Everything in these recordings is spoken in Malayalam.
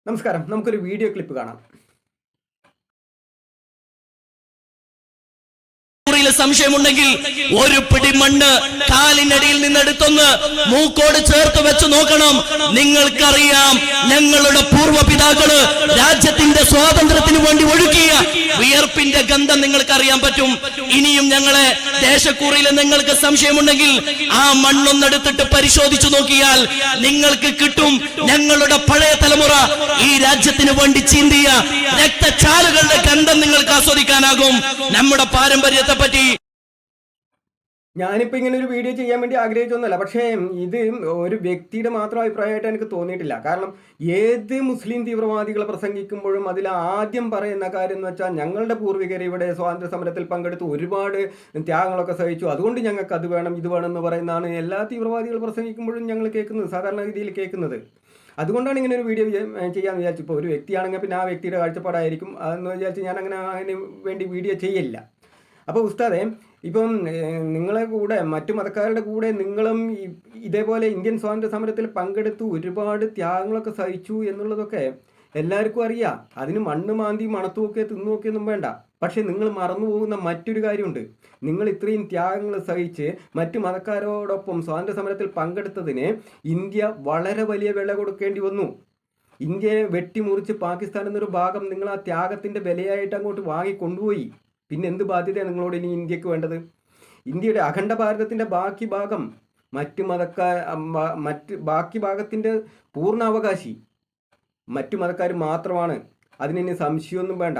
നമസ്കാരം. നമുക്കൊരു വീഡിയോ ക്ലിപ്പ് കാണാം. സംശയമുണ്ടെങ്കിൽ ഒരു പിടി മണ്ണ് കാലിനടിയിൽ നിന്നെടുത്തൊന്ന് മൂക്കോട് ചേർത്ത് വെച്ച് നോക്കണം. നിങ്ങൾക്കറിയാം, ഞങ്ങളുടെ പൂർവ്വപിതാക്കള് രാജ്യത്തിന്റെ സ്വാതന്ത്ര്യത്തിന് വേണ്ടി ഒഴുക്കിയ വിയർപ്പിന്റെ ഗന്ധം നിങ്ങൾക്കറിയാൻ പറ്റും. ഇനിയും ഞങ്ങളെ ദേശക്കൂറിയിൽ നിങ്ങൾക്ക് സംശയമുണ്ടെങ്കിൽ ആ മണ്ണൊന്നെടുത്തിട്ട് പരിശോധിച്ചു നോക്കിയാൽ നിങ്ങൾക്ക് കിട്ടും. ഞങ്ങളുടെ പഴയ തലമുറ ഈ രാജ്യത്തിന് വേണ്ടി ചിന്തിയ രക്തച്ചാലുകളുടെ ഗന്ധം നിങ്ങൾക്ക് ആസ്വദിക്കാനാകും. നമ്മുടെ പാരമ്പര്യത്തെ പറ്റി ഞാനിപ്പോൾ ഇങ്ങനെ ഒരു വീഡിയോ ചെയ്യാൻ വേണ്ടി ആഗ്രഹിച്ചൊന്നുമല്ല. പക്ഷേ ഇത് ഒരു വ്യക്തിയുടെ മാത്രം അഭിപ്രായമായിട്ട് എനിക്ക് തോന്നിയിട്ടില്ല. കാരണം ഏത് മുസ്ലിം തീവ്രവാദികളെ പ്രസംഗിക്കുമ്പോഴും അതിൽ ആദ്യം പറയുന്ന കാര്യം എന്ന് വെച്ചാൽ ഞങ്ങളുടെ പൂർവികർ ഇവിടെ സ്വാതന്ത്ര്യ സമരത്തിൽ പങ്കെടുത്ത് ഒരുപാട് ത്യാഗങ്ങളൊക്കെ സഹിച്ചു, അതുകൊണ്ട് ഞങ്ങൾക്ക് അത് വേണം ഇത് വേണം എന്ന് പറയുന്നതാണ് എല്ലാ തീവ്രവാദികൾ പ്രസംഗിക്കുമ്പോഴും ഞങ്ങൾ കേൾക്കുന്നത്, സാധാരണഗതിയിൽ കേൾക്കുന്നത്. അതുകൊണ്ടാണ് ഇങ്ങനെ ഒരു വീഡിയോ ചെയ്യാമെന്ന് വിചാരിച്ചു. ഇപ്പോൾ ഒരു വ്യക്തിയാണെങ്കിൽ പിന്നെ ആ വ്യക്തിയുടെ കാഴ്ചപ്പാടായിരിക്കും അതെന്ന് വിചാരിച്ച് ഞാൻ അങ്ങനെ അതിന് വേണ്ടി വീഡിയോ ചെയ്യില്ല. അപ്പോൾ ഉസ്താദെ, ഇപ്പം നിങ്ങളെ കൂടെ മറ്റു മതക്കാരുടെ കൂടെ നിങ്ങളും ഇതേപോലെ ഇന്ത്യൻ സ്വാതന്ത്ര്യ സമരത്തിൽ പങ്കെടുത്തു ഒരുപാട് ത്യാഗങ്ങളൊക്കെ സഹിച്ചു എന്നുള്ളതൊക്കെ എല്ലാവർക്കും അറിയാം. അതിന് മണ്ണ് മാന്തി മണത്തുമൊക്കെ തിന്നുമൊക്കെയൊന്നും വേണ്ട. പക്ഷെ നിങ്ങൾ മറന്നു പോകുന്ന മറ്റൊരു കാര്യമുണ്ട്. നിങ്ങൾ ഇത്രയും ത്യാഗങ്ങൾ സഹിച്ച് മറ്റു മതക്കാരോടൊപ്പം സ്വാതന്ത്ര്യ സമരത്തിൽ പങ്കെടുത്തതിന് ഇന്ത്യ വളരെ വലിയ വില കൊടുക്കേണ്ടി വന്നു. ഇന്ത്യയെ വെട്ടിമുറിച്ച് പാകിസ്ഥാൻ എന്നൊരു ഭാഗം നിങ്ങൾ ആ ത്യാഗത്തിൻ്റെ വിലയായിട്ട് അങ്ങോട്ട് വാങ്ങിക്കൊണ്ടുപോയി. പിന്നെ എന്ത് ബാധ്യതയാണ് നിങ്ങളോട് ഇനി ഇന്ത്യക്ക് വേണ്ടത്? ഇന്ത്യയുടെ അഖണ്ഡ ഭാരതത്തിൻ്റെ ബാക്കി ഭാഗം ബാക്കി ഭാഗത്തിൻ്റെ പൂർണ്ണ അവകാശി മറ്റു മതക്കാർ മാത്രമാണ്. അതിന് സംശയമൊന്നും വേണ്ട.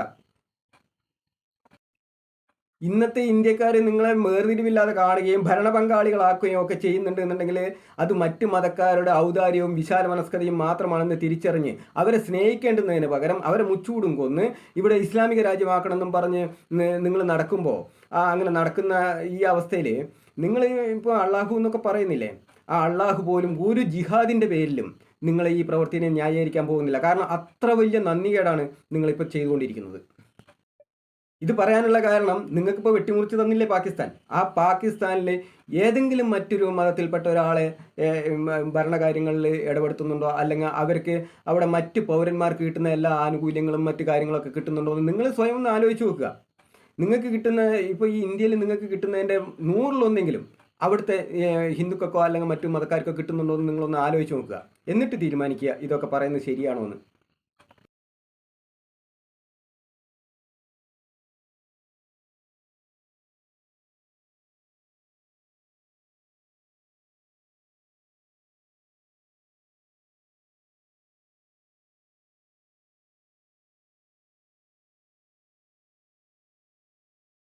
ഇന്നത്തെ ഇന്ത്യക്കാർ നിങ്ങളെ വേർതിരിവില്ലാതെ കാണുകയും ഭരണ പങ്കാളികളാക്കുകയും ഒക്കെ ചെയ്യുന്നുണ്ട് എന്നുണ്ടെങ്കിൽ അത് മറ്റു മതക്കാരുടെ ഔദാര്യവും വിശാല മനസ്കതയും മാത്രമാണെന്ന് തിരിച്ചറിഞ്ഞ് അവരെ സ്നേഹിക്കേണ്ടുന്നതിന് പകരം അവരെ മുച്ചൂടും കൊന്ന് ഇവിടെ ഇസ്ലാമിക രാജ്യമാക്കണമെന്നും പറഞ്ഞ് നിങ്ങൾ നടക്കുമ്പോൾ അങ്ങനെ നടക്കുന്ന ഈ അവസ്ഥയിൽ നിങ്ങൾ ഇപ്പോൾ അള്ളാഹു എന്നൊക്കെ പറയുന്നില്ലേ, ആ അള്ളാഹു പോലും ഒരു ജിഹാദിൻ്റെ പേരിലും നിങ്ങളെ ഈ പ്രവൃത്തിനെ ന്യായീകരിക്കാൻ പോകുന്നില്ല. കാരണം അത്ര വലിയ നന്ദികേടാണ് നിങ്ങളിപ്പോൾ ചെയ്തുകൊണ്ടിരിക്കുന്നത്. ഇത് പറയാനുള്ള കാരണം നിങ്ങൾക്കിപ്പോൾ വെട്ടിമുറിച്ച് തന്നില്ലേ പാകിസ്ഥാൻ. ആ പാകിസ്ഥാനിൽ ഏതെങ്കിലും മറ്റൊരു മതത്തിൽപ്പെട്ട ഒരാളെ ഭരണകാര്യങ്ങളിൽ ഇടപെടുത്തുന്നുണ്ടോ, അല്ലെങ്കിൽ അവർക്ക് അവിടെ മറ്റ് പൗരന്മാർക്ക് കിട്ടുന്ന എല്ലാ ആനുകൂല്യങ്ങളും മറ്റു കാര്യങ്ങളൊക്കെ കിട്ടുന്നുണ്ടോ എന്ന് നിങ്ങൾ സ്വയം ഒന്ന് ആലോചിച്ച് നോക്കുക. നിങ്ങൾക്ക് കിട്ടുന്ന ഇപ്പോൾ ഈ ഇന്ത്യയിൽ നിങ്ങൾക്ക് കിട്ടുന്നതിൻ്റെ 100-ൽ-1 അവിടുത്തെ ഹിന്ദുക്കൾക്കോ അല്ലെങ്കിൽ മറ്റു മതക്കാർക്കോ കിട്ടുന്നുണ്ടോ എന്ന് നിങ്ങളൊന്ന് ആലോചിച്ച് നോക്കുക. എന്നിട്ട് തീരുമാനിക്കുക ഇതൊക്കെ പറയുന്നത് ശരിയാണോ എന്ന്.